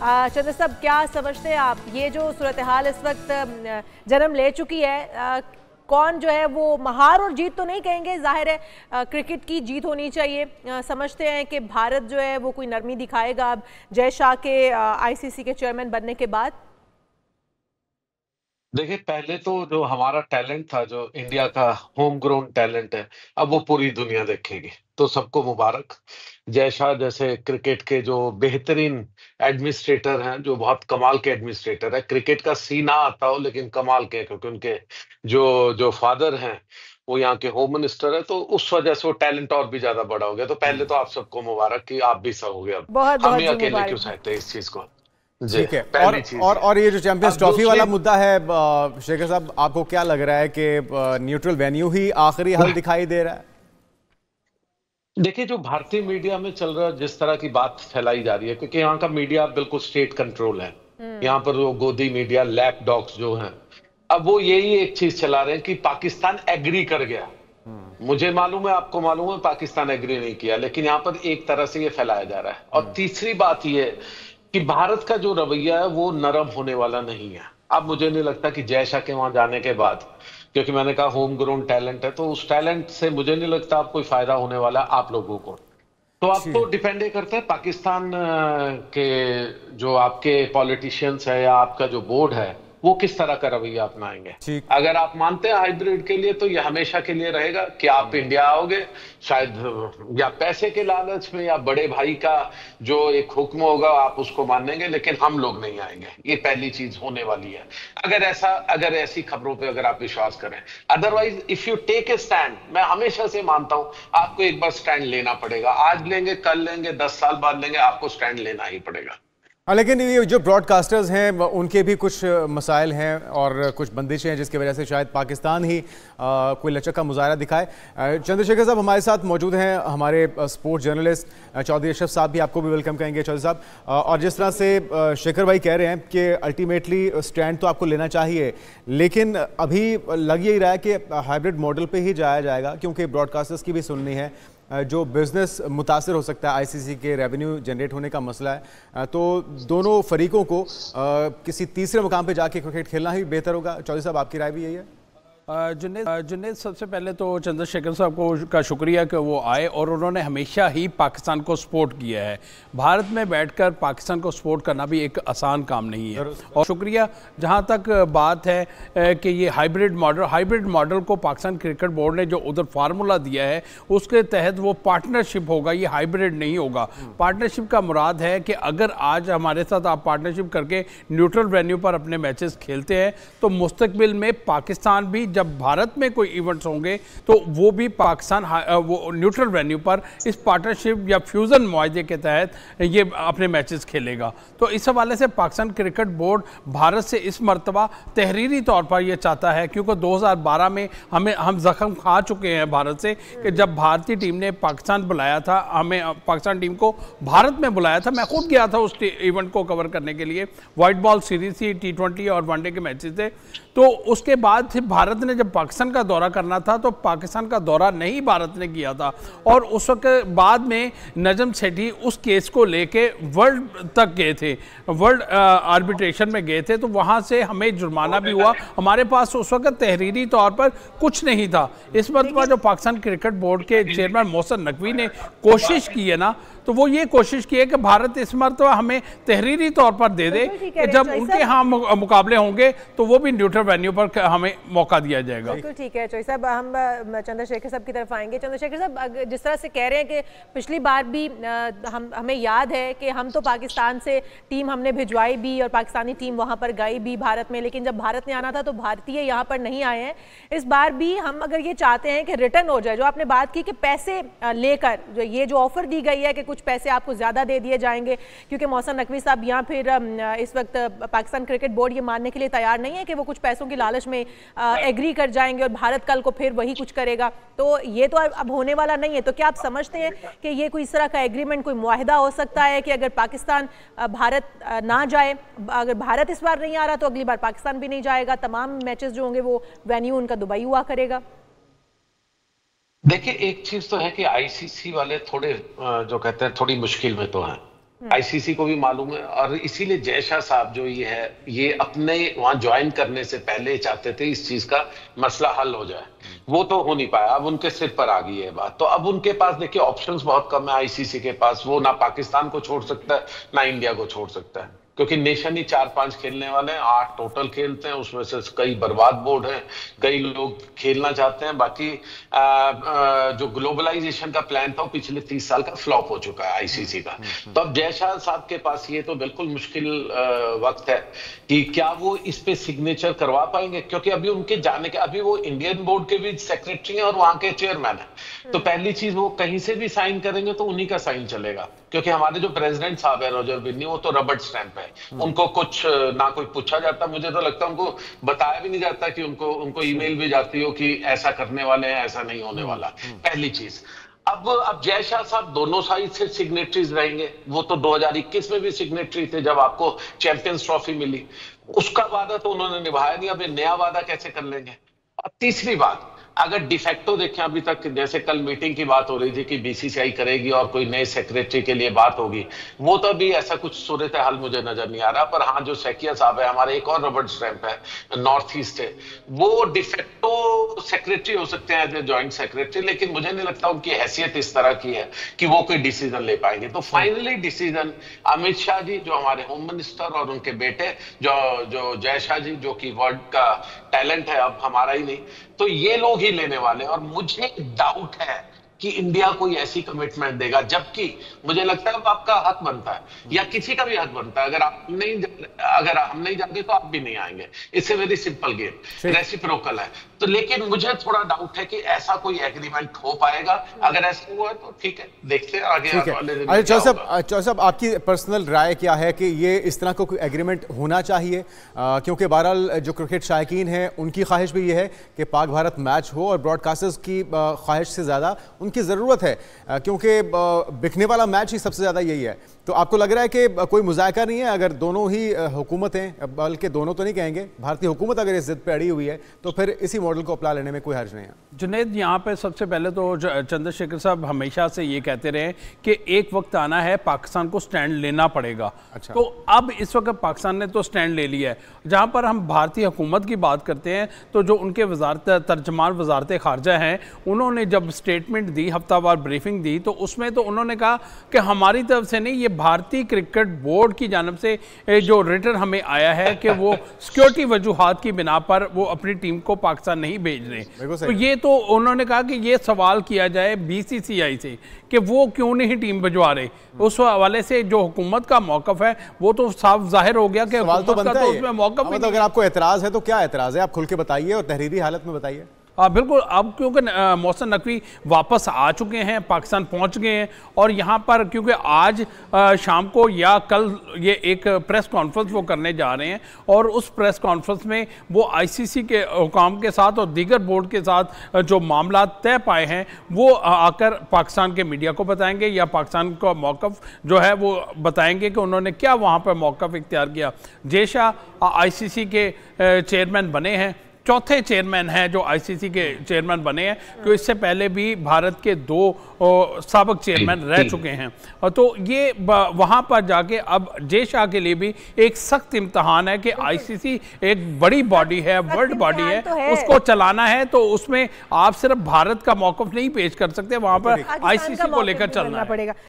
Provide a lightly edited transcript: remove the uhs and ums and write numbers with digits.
चंद्र साहब, क्या समझते हैं आप, ये जो सूरत हाल इस वक्त जन्म ले चुकी है, कौन जो है वो हार और जीत तो नहीं कहेंगे, जाहिर है क्रिकेट की जीत होनी चाहिए। समझते हैं कि भारत जो है वो कोई नरमी दिखाएगा अब जय शाह के आईसीसी के चेयरमैन बनने के बाद? देखिए, पहले तो जो हमारा टैलेंट था, जो इंडिया का होम ग्रोन टैलेंट है, अब वो पूरी दुनिया देखेगी। तो सबको मुबारक। जय शाह जैसे क्रिकेट के जो बेहतरीन एडमिनिस्ट्रेटर हैं, जो बहुत कमाल के एडमिनिस्ट्रेटर है, क्रिकेट का सी ना आता हो लेकिन कमाल के, क्योंकि उनके जो जो फादर हैं वो यहाँ के होम मिनिस्टर है, तो उस वजह से वो टैलेंट और भी ज्यादा बड़ा हो गया। तो पहले तो आप सबको मुबारक कि आप भी सहोगे। अब बहुत हम बहुत ही जी अकेले क्यों मुबारक। सहते हैं इस चीज को। जी, ठीक है। पहली चीज ये। और ये जो चैंपियंस अब ट्रॉफी वाला दूसरी, मुद्दा है, शेखर साहब, आपको क्या लग रहा है कि न्यूट्रल वेन्यू ही आखिरी हल दिखाई दे रहा है? देखिए, जो भारतीय मीडिया में चल रहा है, जिस तरह की बात फैलाई जा रही है, क्योंकि यहाँ का मीडिया बिल्कुल स्टेट कंट्रोल है। यहाँ पर वो गोदी मीडिया, लैप डॉग्स जो हैं, अब वो यही एक चीज चला रहे हैं कि पाकिस्तान एग्री कर गया। मुझे मालूम है, आपको मालूम है, पाकिस्तान एग्री नहीं किया, लेकिन यहाँ पर एक तरह से ये फैलाया जा रहा है। और तीसरी बात ये कि भारत का जो रवैया है वो नरम होने वाला नहीं है। अब मुझे नहीं लगता कि जय शाह के वहां जाने के बाद, क्योंकि मैंने कहा होम ग्रोन टैलेंट है, तो उस टैलेंट से मुझे नहीं लगता आप कोई फायदा होने वाला आप लोगों को। तो आप तो डिपेंड ही करते हैं पाकिस्तान के जो आपके पॉलिटिशियंस है या आपका जो बोर्ड है, वो किस तरह का रवैया अपनाएंगे। ठीक। अगर आप मानते हैं हाइब्रिड के लिए, तो ये हमेशा के लिए रहेगा कि आप इंडिया आओगे शायद या पैसे के लालच में या बड़े भाई का जो एक हुक्म होगा आप उसको मानेंगे, लेकिन हम लोग नहीं आएंगे। ये पहली चीज होने वाली है, अगर ऐसी खबरों पे अगर आप विश्वास करें। Otherwise if you take a stand, मैं हमेशा से मानता हूं आपको एक बार स्टैंड लेना पड़ेगा। आज लेंगे, कल लेंगे, 10 साल बाद लेंगे, आपको स्टैंड लेना ही पड़ेगा। हाँ, लेकिन ये जो ब्रॉडकास्टर्स हैं उनके भी कुछ मसाइल हैं और कुछ बंदिशें हैं, जिसकी वजह से शायद पाकिस्तान ही कोई लचक का मुजाहरा दिखाए। चंद्रशेखर साहब हमारे साथ मौजूद हैं, हमारे स्पोर्ट्स जर्नलिस्ट चौधरी अशरफ साहब भी आपको भी वेलकम कहेंगे चौधरी साहब। और जिस तरह से शेखर भाई कह रहे हैं कि अल्टीमेटली स्टैंड तो आपको लेना चाहिए, लेकिन अभी लग यही रहा है कि हाइब्रिड मॉडल पर ही जाया जाएगा, क्योंकि ब्रॉडकास्टर्स की भी सुननी है, जो बिजनेस मुतासर हो सकता है, आईसीसी के रेवेन्यू जनरेट होने का मसला है। तो दोनों फरीकों को किसी तीसरे मुकाम पे जाके क्रिकेट खेलना ही बेहतर होगा। चौधरी साहब, आपकी राय भी यही है? जुनेद, सबसे पहले तो चंद्रशेखर साहब का शुक्रिया कि वो आए और उन्होंने हमेशा ही पाकिस्तान को सपोर्ट किया है। भारत में बैठकर पाकिस्तान को सपोर्ट करना भी एक आसान काम नहीं है। और शुक्रिया, जहां तक बात है कि ये हाइब्रिड मॉडल को पाकिस्तान क्रिकेट बोर्ड ने जो उधर फार्मूला दिया है उसके तहत वो पार्टनरशिप होगा, ये हाइब्रिड नहीं होगा। पार्टनरशिप का मुराद है कि अगर आज हमारे साथ आप पार्टनरशिप करके न्यूट्रल वेन्यू पर अपने मैचेस खेलते हैं, तो मुस्तकबिल में पाकिस्तान भी जब भारत में कोई इवेंट्स होंगे तो वो भी पाकिस्तान वो न्यूट्रल वेन्यू पर इस पार्टनरशिप या फ्यूजन मुआहदे के तहत ये अपने मैचेस खेलेगा। तो इस हवाले से पाकिस्तान क्रिकेट बोर्ड भारत से इस मर्तबा तहरीरी तौर पर यह चाहता है, क्योंकि 2012 में हम जख्म खा चुके हैं भारत से, कि जब भारतीय टीम ने पाकिस्तान बुलाया था, हमें पाकिस्तान टीम को भारत में बुलाया था, मैं खुद गया था उस इवेंट को कवर करने के लिए। वाइट बॉल सीरीज थी, T20 और वनडे के मैचेस थे। तो उसके बाद फिर भारत ने जब पाकिस्तान का दौरा करना था तो पाकिस्तान का दौरा नहीं भारत ने किया था, और उस वक्त बाद में नजम सेठी उस केस को लेके वर्ल्ड तक गए थे, वर्ल्ड आर्बिट्रेशन में गए थे। तो वहाँ से हमें जुर्माना भी हुआ, हमारे पास उस वक्त तहरीरी तौर पर कुछ नहीं था। इस मरतबा जो पाकिस्तान क्रिकेट बोर्ड के चेयरमैन मोहसिन नकवी ने कोशिश की है ना, तो वो ये कोशिश की है कि भारत इस मरतबा हमें तहरीरी तौर पर दे दे कि जब उनके यहाँ मुकाबले होंगे तो वो भी न्यूट्रल वेन्यू पर हमें मौका दिया जाएगा। बिल्कुल ठीक है चौधरी साहब, हम चंद्रशेखर साहब की तरफ आएंगे। चंद्रशेखर साहब, जिस तरह से कह रहे हैं कि पिछली बार भी हमें याद है कि हम तो पाकिस्तान से टीम हमने भिजवाई भी और पाकिस्तानी टीम वहाँ पर गई भी भारत में, लेकिन जब भारत ने आना था तो भारतीय यहाँ पर नहीं आए हैं। इस बार भी हम अगर ये चाहते हैं कि रिटर्न हो जाए, जो आपने बात की कि पैसे लेकर जो ऑफर दी गई है कि कुछ पैसे आपको ज्यादा दे दिए जाएंगे, क्योंकि मोहसिन नकवी साहब या फिर इस वक्त पाकिस्तान क्रिकेट बोर्ड ये मानने के लिए तैयार नहीं है कि वो कुछ पैसों की लालच में एग्री कर जाएंगे और भारत कल को फिर वही कुछ करेगा। तो ये तो अब होने वाला नहीं है। तो क्या आप समझते हैं कि ये कोई इस तरह का एग्रीमेंट, कोई मुआहिदा हो सकता है कि अगर पाकिस्तान भारत ना जाए, अगर भारत इस बार नहीं आ रहा तो अगली बार पाकिस्तान भी नहीं जाएगा, तमाम मैचेस जो होंगे वो वेन्यू उनका दुबई हुआ करेगा? देखिए, एक चीज तो है कि आईसीसी वाले थोड़े जो कहते हैं थोड़ी मुश्किल में तो हैं। आईसीसी को भी मालूम है, और इसीलिए जय शाह साहब जो ये अपने वहां ज्वाइन करने से पहले चाहते थे इस चीज का मसला हल हो जाए। वो तो हो नहीं पाया, अब उनके सिर पर आ गई है बात। तो अब उनके पास देखिए ऑप्शंस बहुत कम है आईसीसी के पास। वो ना पाकिस्तान को छोड़ सकता है ना इंडिया को छोड़ सकता है, क्योंकि नेशन ही 4-5 खेलने वाले हैं, 8 टोटल खेलते हैं, उसमें से कई बर्बाद बोर्ड हैं, कई लोग खेलना चाहते हैं। बाकी जो ग्लोबलाइजेशन का प्लान था वो पिछले 30 साल का फ्लॉप हो चुका है आईसीसी का। तो अब जय शाह साहब के पास ये तो बिल्कुल मुश्किल वक्त है कि क्या वो इस पे सिग्नेचर करवा पाएंगे, क्योंकि अभी उनके जाने के अभी वो इंडियन बोर्ड के भी सेक्रेटरी हैं और वहां के चेयरमैन है। तो पहली चीज वो कहीं से भी साइन करेंगे तो उन्हीं का साइन चलेगा, क्योंकि हमारे जो प्रेसिडेंट साहब है रोजर बिन्नी, वो तो रबड़ स्टैंप है। उनको कुछ ना कोई पूछा जाता, मुझे तो लगता है उनको बताया भी नहीं जाता कि उनको ईमेल भी जाती हो कि ऐसा करने वाले हैं, ऐसा नहीं होने वाला। पहली चीज। अब जय शाह साहब दोनों साइड से सिग्नेटरीज रहेंगे। वो तो 2021 में भी सिग्नेटरी थे जब आपको चैंपियंस ट्रॉफी मिली, उसका वादा तो उन्होंने निभाया नहीं। अब ये नया वादा कैसे कर लेंगे। और तीसरी बात, अगर डिफेक्टो देखें अभी तक, जैसे कल मीटिंग की बात हो रही थी कि बीसीसीआई करेगी और कोई नए सेक्रेटरी के लिए बात होगी, वो तो अभी ऐसा कुछ सूरत हाल मुझे नजर नहीं आ रहा। पर हाँ, जो सैकिया साहब है, हमारे एक और रबड़ स्टैंप है नॉर्थ ईस्ट है, वो डिफेक्टो सेक्रेटरी हो सकते हैं एज ए ज्वाइंट सेक्रेटरी, लेकिन मुझे नहीं लगता उनकी हैसियत इस तरह की है कि वो कोई डिसीजन ले पाएंगे। तो फाइनली डिसीजन अमित शाह जी जो हमारे होम मिनिस्टर और उनके बेटे जो जय शाह जी, जो कि वर्ल्ड का टैलेंट है अब हमारा ही नहीं, तो ये लोग ही लेने वाले हैं। और मुझे डाउट है कि इंडिया कोई ऐसी कमिटमेंट देगा, जबकि मुझे लगता है अब आपका हक बनता है या किसी का भी हक बनता है, अगर हम नहीं जाते तो आप भी नहीं आएंगे। It's a very simple game, reciprocal है। तो लेकिन मुझे थोड़ा डाउट है कि ऐसा कोई एग्रीमेंट हो पाएगा। अगर ऐसा हुआ तो ठीक है, देखते हैं आगे वाले दिन। चौधरी साहब, आपकी पर्सनल राय क्या है कि ये इस तरह का कोई एग्रीमेंट होना चाहिए? क्योंकि बहरहाल जो क्रिकेट शायकीन हैं उनकी ख्वाहिश भी ये है कि पाक भारत मैच हो, और ब्रॉडकास्टर्स की ख्वाहिश से ज़्यादा उनकी ज़रूरत है, क्योंकि बिकने वाला मैच ही सबसे ज़्यादा यही है। तो आपको लग रहा है कि कोई मुज़ायका नहीं है अगर दोनों ही हुकूमतें, बल्कि दोनों तो नहीं कहेंगे, भारतीय हुकूमत अगर इस जिद पे अड़ी हुई है तो फिर इसी मॉडल को अपना लेने में कोई हर्ज नहीं है? जुनैद, यहाँ पे सबसे पहले तो चंद्रशेखर साहब हमेशा से ये कहते रहे कि एक वक्त आना है पाकिस्तान को स्टैंड लेना पड़ेगा। अच्छा। तो अब इस वक्त पाकिस्तान ने तो स्टैंड ले लिया है। जहाँ पर हम भारतीय हुकूमत की बात करते हैं तो जो उनके तर्जमान वजारत खारजा हैं, उन्होंने जब स्टेटमेंट दी, हफ्तावार ब्रीफिंग दी, तो उसमें तो उन्होंने कहा कि हमारी तरफ से नहीं, ये भारतीय क्रिकेट बोर्ड की जानब से जो रिटर्न हमें आया है कि वो सिक्योरिटी वजूहात की बिना पर वो अपनी टीम को पाकिस्तान नहीं भेज रहे। तो ये तो उन्होंने कहा कि ये सवाल किया जाए बीसीसीआई से कि वो क्यों नहीं टीम भिजवा रहे। उस हवाले से जो हुकूमत का मौकफ है वो तो साफ जाहिर हो गया कि सवाल तो बनता है, उसमें मौकफ तो अगर आपको एतराज है तो क्या एतराज है, आप खुल के बताइए और तहरीरी हालत में बताइए। बिल्कुल। अब क्योंकि मोहसिन नकवी वापस आ चुके हैं, पाकिस्तान पहुंच गए हैं, और यहाँ पर क्योंकि आज शाम को या कल ये एक प्रेस कॉन्फ्रेंस वो करने जा रहे हैं, और उस प्रेस कॉन्फ्रेंस में वो आईसीसी के हुकाम के साथ और दीगर बोर्ड के साथ जो मामला तय पाए हैं वो आकर पाकिस्तान के मीडिया को बताएंगे, या पाकिस्तान का मौक़िफ़ जो है वो बताएंगे कि उन्होंने क्या वहाँ पर मौक़िफ़ इख्तियार किया। जय शाह आईसीसी के चेयरमैन बने हैं, चौथे चेयरमैन हैं जो आईसीसी के चेयरमैन बने हैं, तो इससे पहले भी भारत के 2 साबिक चेयरमैन रह चुके हैं। और तो ये वहाँ पर जाके अब जय शाह के लिए भी एक सख्त इम्तहान है कि आईसीसी एक बड़ी बॉडी है, वर्ल्ड बॉडी है, उसको चलाना है, तो उसमें आप सिर्फ भारत का मौक़िफ़ नहीं पेश कर सकते, वहाँ पर आईसीसी को लेकर चलना पड़ेगा।